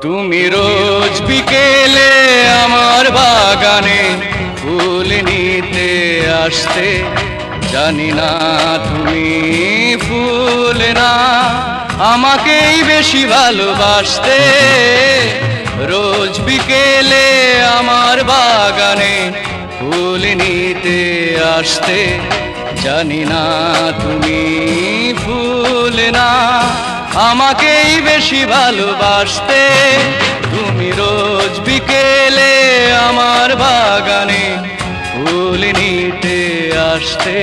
তুমি রোজ বিকেলে আমার বাগানে ফুল নিতে আসতে, জানি না তুমি ফুল না আমাকেই বেশি ভালোবাসতে। রোজ বিকেলে আমার বাগানে ফুল নিতে আসতে, জানি না তুমি ফুল না আমাকেই বেশি ভালোবাসতে। তুমি রোজ বিকেলে আমার বাগানে ফুল নিতে আসতে।